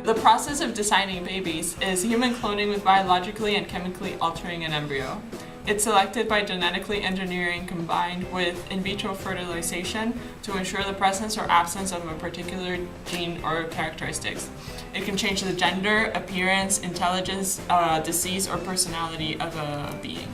The process of designing babies is human cloning with biologically and chemically altering an embryo. It's selected by genetically engineering combined with in vitro fertilization to ensure the presence or absence of a particular gene or characteristics. It can change the gender, appearance, intelligence, disease, or personality of a being.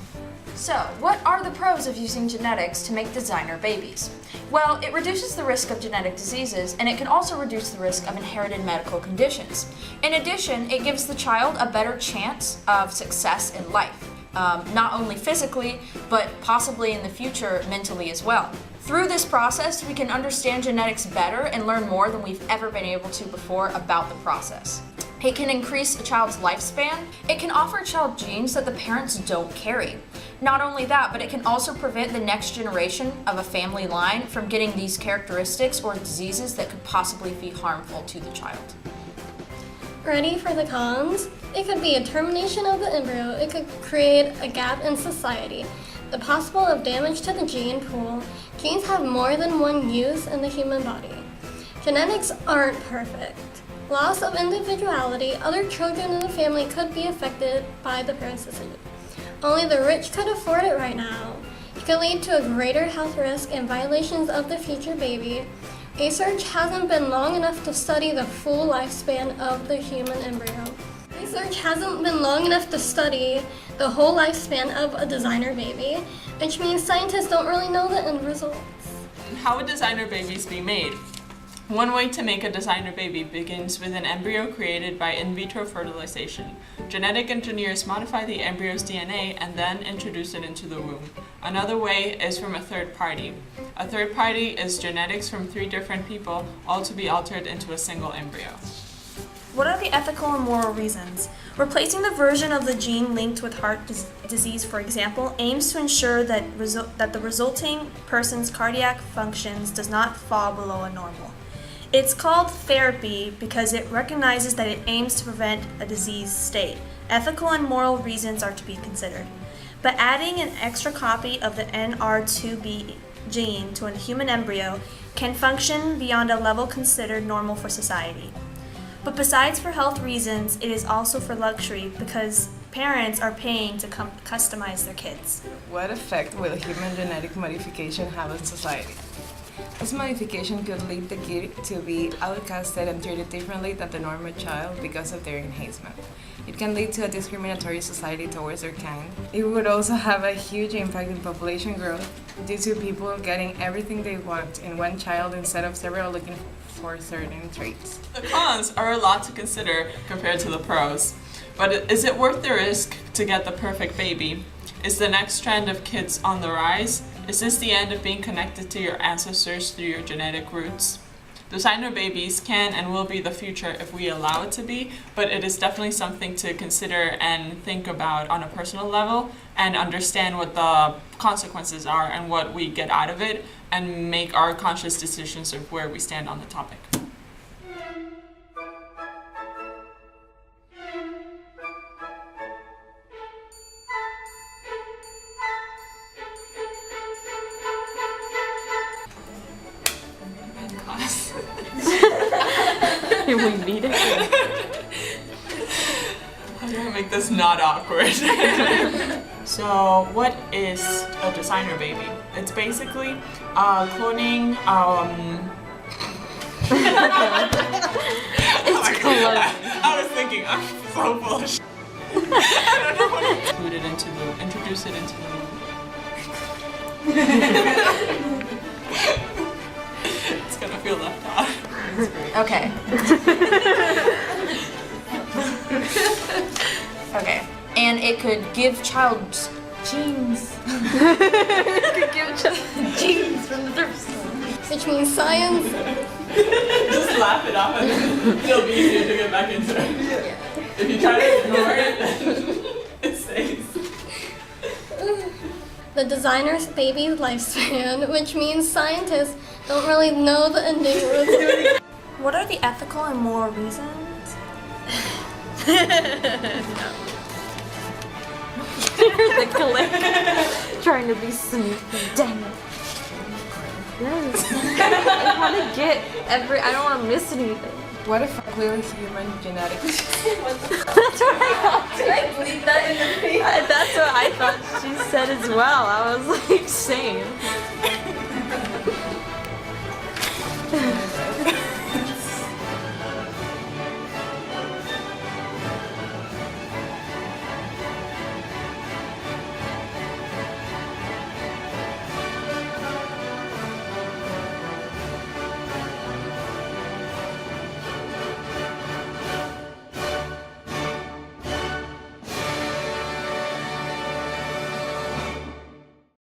So, what are the pros of using genetics to make designer babies? Well, it reduces the risk of genetic diseases, and it can also reduce the risk of inherited medical conditions. In addition, it gives the child a better chance of success in life, not only physically, but possibly in the future mentally as well. Through this process, we can understand genetics better and learn more than we've ever been able to before about the process. It can increase a child's lifespan. It can offer a child genes that the parents don't carry. Not only that, but it can also prevent the next generation of a family line from getting these characteristics or diseases that could possibly be harmful to the child. Ready for the cons? It could be a termination of the embryo. It could create a gap in society. The possible of damage to the gene pool. Genes have more than one use in the human body. Genetics aren't perfect. Loss of individuality. Other children in the family could be affected by the parents' decision. Only the rich could afford it right now. It could lead to a greater health risk and violations of the future baby. Research hasn't been long enough to study the full lifespan of the human embryo. Research hasn't been long enough to study the whole lifespan of a designer baby, which means scientists don't really know the end results. How would designer babies be made? One way to make a designer baby begins with an embryo created by in vitro fertilization. Genetic engineers modify the embryo's DNA and then introduce it into the womb. Another way is from a third party. A third party is genetics from 3 different people, all to be altered into a single embryo. What are the ethical and moral reasons? Replacing the version of the gene linked with heart disease, for example, aims to ensure that the resulting person's cardiac functions does not fall below a normal. It's called therapy because it recognizes that it aims to prevent a disease state. Ethical and moral reasons are to be considered. But adding an extra copy of the NR2B gene to a human embryo can function beyond a level considered normal for society. But besides for health reasons, it is also for luxury because parents are paying to customize their kids. What effect will human genetic modification have on society? This modification could lead the kid to be outcasted and treated differently than the normal child because of their enhancement. It can lead to a discriminatory society towards their kind. It would also have a huge impact in population growth due to people getting everything they want in one child instead of several looking for certain traits. The cons are a lot to consider compared to the pros. But is it worth the risk to get the perfect baby? Is the next trend of kids on the rise? Is this the end of being connected to your ancestors through your genetic roots? Designer babies can and will be the future if we allow it to be, but it is definitely something to consider and think about on a personal level and understand what the consequences are and what we get out of it and make our conscious decisions of where we stand on the topic. We need it. How do I make this not awkward? So, what is a designer baby? It's basically cloning. It's close. I was thinking, I'm so full of shit. I don't know what to put it into introduce it into the It's gonna feel left out. Okay. Okay. And it could give child genes. It could give Genes from the first Which means science. Just laugh it off and it'll be easier to get back into it. Yeah. If you try to ignore it, then it stays. The designer's baby lifespan, which means scientists don't really know the ending. What are the ethical and moral reasons? the click. Trying to be sneaky. Dang it. Yes. I want to get I don't want to miss anything. What if will human genetics? That's what I thought she said as well. I was like, same.